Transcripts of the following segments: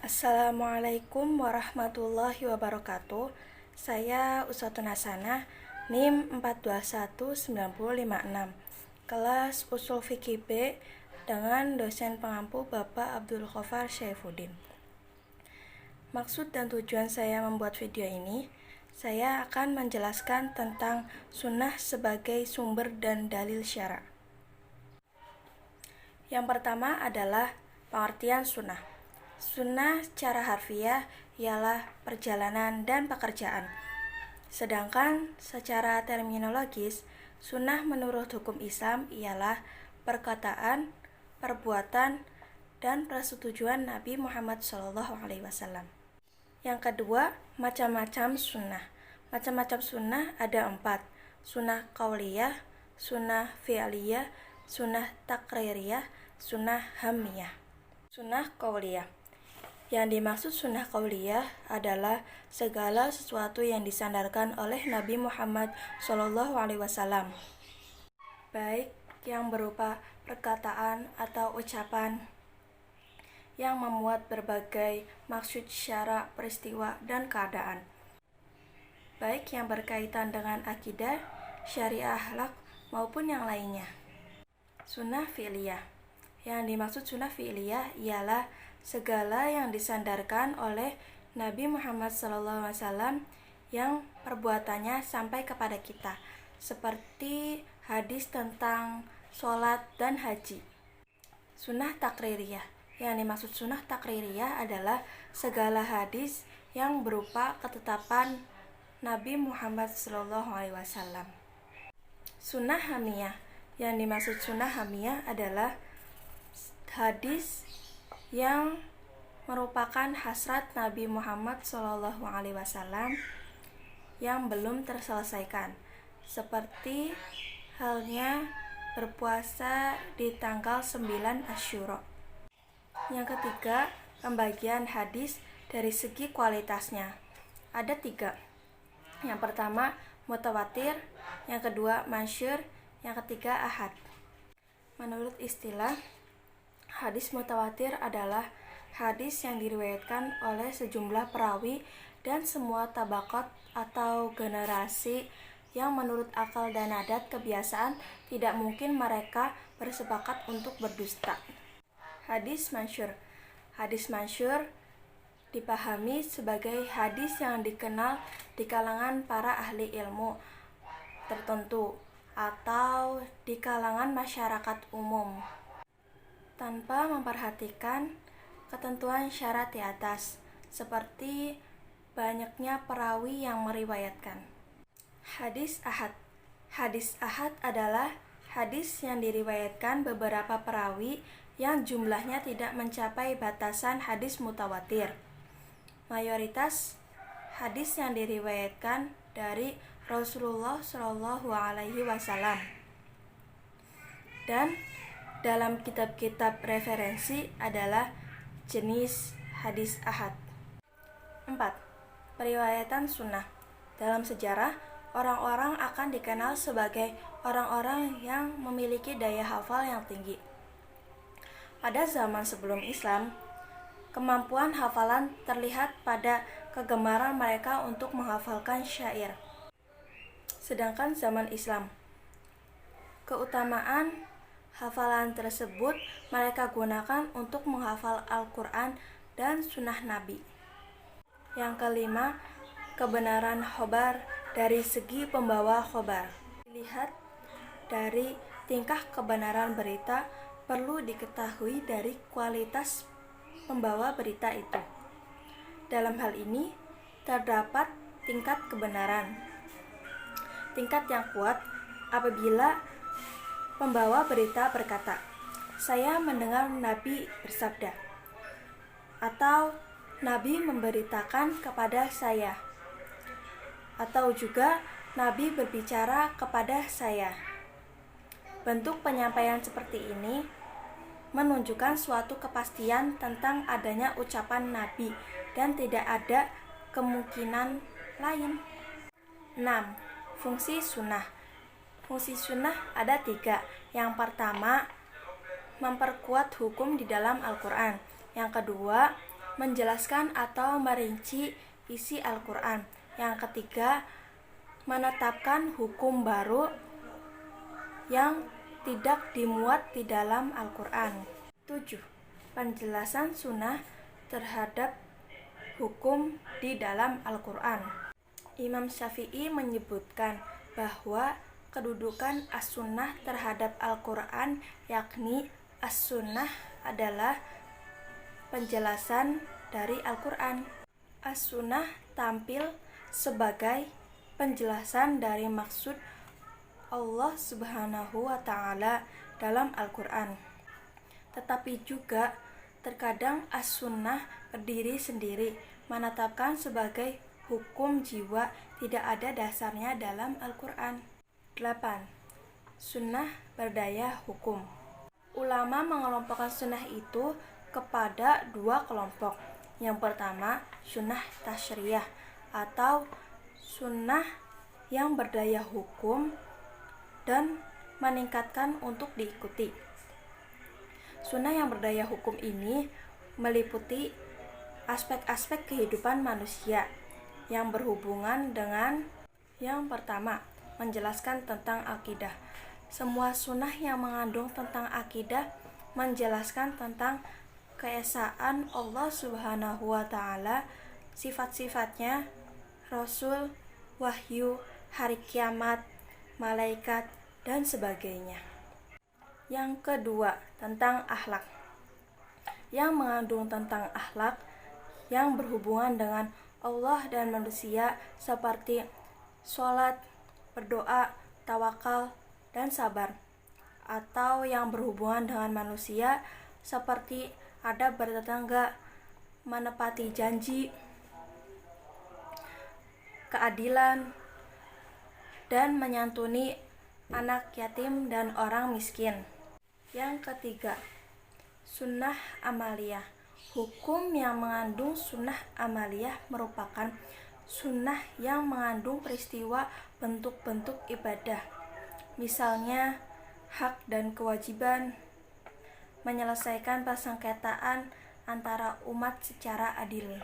Assalamualaikum warahmatullahi wabarakatuh. Saya Uswatun Hasanah, NIM 4219056, kelas Ushul Fikih B dengan dosen pengampu Bapak Abdul Khofar Syaifuddin. Maksud dan tujuan saya membuat video ini, saya akan menjelaskan tentang sunnah sebagai sumber dan dalil syara'. Yang pertama adalah pengertian sunnah. Sunnah secara harfiah ialah perjalanan dan pekerjaan. Sedangkan secara terminologis, sunnah menurut hukum Islam ialah perkataan, perbuatan, dan persetujuan Nabi Muhammad SAW. Yang kedua, macam-macam sunnah. Macam-macam sunnah ada 4. Sunnah qauliyah, sunnah fi'liyah, sunnah takririyah, sunnah hamiyah. Sunnah qauliyah. Yang dimaksud sunnah qauliyah adalah segala sesuatu yang disandarkan oleh Nabi Muhammad SAW, baik yang berupa perkataan atau ucapan yang memuat berbagai maksud syara, peristiwa, dan keadaan, baik yang berkaitan dengan akidah, syariah, akhlak, maupun yang lainnya. Sunnah fi'liyah. Yang dimaksud sunnah fi'liyah ialah segala yang disandarkan oleh Nabi Muhammad SAW yang perbuatannya sampai kepada kita, seperti hadis tentang sholat dan haji. Sunnah takririyah. Yang dimaksud sunnah takririyah adalah segala hadis yang berupa ketetapan Nabi Muhammad SAW. Sunnah hamiyah. Yang dimaksud sunnah hamiyah adalah hadis yang merupakan hasrat Nabi Muhammad SAW yang belum terselesaikan, seperti halnya berpuasa di tanggal 9 Asyura. Yang ketiga, pembagian hadis dari segi kualitasnya. Ada 3. Yang pertama, mutawatir, yang kedua, masyhur, yang ketiga, ahad. Menurut istilah, hadis mutawatir adalah hadis yang diriwayatkan oleh sejumlah perawi dan semua tabaqat atau generasi yang menurut akal dan adat kebiasaan tidak mungkin mereka bersepakat untuk berdusta. Hadis masyhur. Hadis masyhur dipahami sebagai hadis yang dikenal di kalangan para ahli ilmu tertentu atau di kalangan masyarakat umum, tanpa memperhatikan ketentuan syarat di atas, seperti banyaknya perawi yang meriwayatkan. Hadis ahad. Hadis ahad adalah hadis yang diriwayatkan beberapa perawi yang jumlahnya tidak mencapai batasan hadis mutawatir. Mayoritas hadis yang diriwayatkan dari Rasulullah SAW. Dan dalam kitab-kitab referensi adalah jenis hadis ahad. 4. Periwayatan sunnah. Dalam sejarah, orang-orang akan dikenal sebagai orang-orang yang memiliki daya hafal yang tinggi. Pada zaman sebelum Islam, kemampuan hafalan terlihat pada kegemaran mereka untuk menghafalkan syair. Sedangkan zaman Islam, keutamaan hafalan tersebut mereka gunakan untuk menghafal Al-Quran dan sunnah Nabi. Yang kelima, kebenaran khobar dari segi pembawa khobar. Dilihat dari tingkah kebenaran berita, perlu diketahui dari kualitas pembawa berita itu. Dalam hal ini, terdapat tingkat kebenaran. Tingkat yang kuat apabila pembawa berita berkata, "Saya mendengar Nabi bersabda," atau "Nabi memberitakan kepada saya," atau juga "Nabi berbicara kepada saya." Bentuk penyampaian seperti ini menunjukkan suatu kepastian tentang adanya ucapan Nabi dan tidak ada kemungkinan lain. 6. Fungsi sunnah. Fungsi sunnah ada 3. Yang pertama, memperkuat hukum di dalam Al-Quran. Yang kedua, menjelaskan atau merinci isi Al-Quran. Yang ketiga, menetapkan hukum baru yang tidak dimuat di dalam Al-Quran. 7. Penjelasan sunnah terhadap hukum di dalam Al-Quran. Imam Syafi'i menyebutkan bahwa kedudukan as-sunnah terhadap Al-Quran, yakni as-sunnah adalah penjelasan dari Al-Quran. As-sunnah tampil sebagai penjelasan dari maksud Allah Subhanahu wa Ta'ala dalam Al-Quran. Tetapi juga terkadang as-sunnah berdiri sendiri, menetapkan sebagai hukum jiwa, tidak ada dasarnya dalam Al-Quran. 8. Sunnah berdaya hukum. Ulama mengelompokkan sunnah itu kepada dua kelompok. Yang pertama, sunnah tasyriyah atau sunnah yang berdaya hukum dan meningkatkan untuk diikuti. Sunnah yang berdaya hukum ini meliputi aspek-aspek kehidupan manusia yang berhubungan dengan yang pertama, menjelaskan tentang akidah. Semua sunnah yang mengandung tentang akidah menjelaskan tentang keesaan Allah Subhanahu wa Ta'ala, sifat-sifatnya, Rasul, wahyu, hari kiamat, malaikat, dan sebagainya. Yang kedua, tentang akhlak. Yang mengandung tentang akhlak yang berhubungan dengan Allah dan manusia seperti sholat, berdoa, tawakal, dan sabar. Atau yang berhubungan dengan manusia seperti adab bertetangga, menepati janji, keadilan, dan menyantuni anak yatim dan orang miskin. Yang ketiga, sunnah amaliyah. Hukum yang mengandung sunnah amaliyah merupakan sunnah yang mengandung peristiwa bentuk-bentuk ibadah. Misalnya, hak dan kewajiban, menyelesaikan persengketaan antara umat secara adil.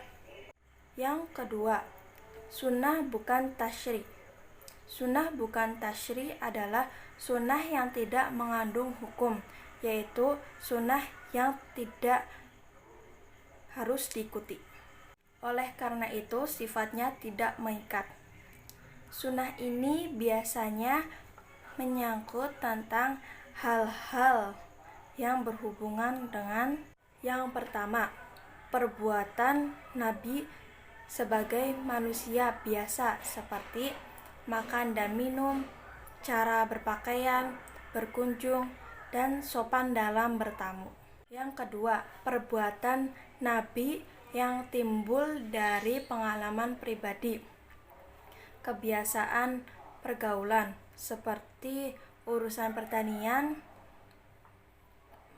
Yang kedua, sunnah bukan tasyri'. Sunnah bukan tasyri' adalah sunnah yang tidak mengandung hukum, yaitu sunnah yang tidak harus diikuti. Oleh karena itu, sifatnya tidak mengikat. Sunnah ini biasanya menyangkut tentang hal-hal yang berhubungan dengan yang pertama, perbuatan Nabi sebagai manusia biasa seperti makan dan minum, cara berpakaian, berkunjung, dan sopan dalam bertamu. Yang kedua, perbuatan Nabi yang timbul dari pengalaman pribadi, kebiasaan pergaulan seperti urusan pertanian,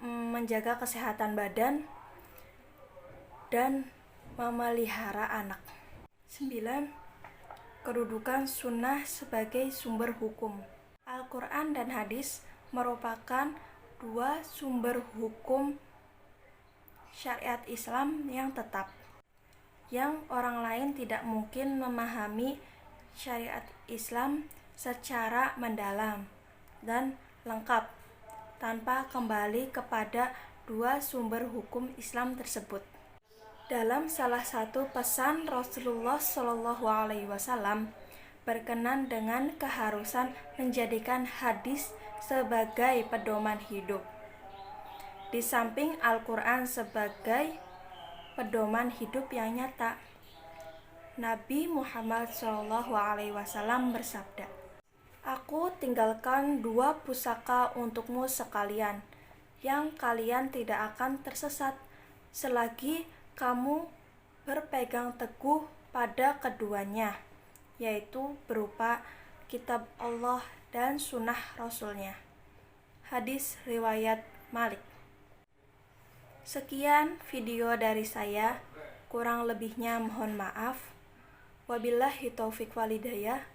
menjaga kesehatan badan, dan memelihara anak. 9. Kedudukan sunnah sebagai sumber hukum. Al-Quran dan hadis merupakan dua sumber hukum syariat Islam yang tetap, yang orang lain tidak mungkin memahami syariat Islam secara mendalam dan lengkap tanpa kembali kepada dua sumber hukum Islam tersebut. Dalam salah satu pesan Rasulullah SAW berkenan dengan keharusan menjadikan hadis sebagai pedoman hidup. Di samping Al-Quran sebagai pedoman hidup yang nyata, Nabi Muhammad SAW bersabda, "Aku tinggalkan dua pusaka untukmu sekalian, yang kalian tidak akan tersesat selagi kamu berpegang teguh pada keduanya, yaitu berupa kitab Allah dan sunnah Rasulnya." Hadis riwayat Malik. Sekian video dari saya, kurang lebihnya mohon maaf. Wabillahi taufiq walhidayah.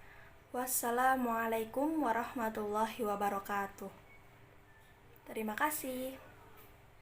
Wassalamualaikum warahmatullahi wabarakatuh. Terima kasih.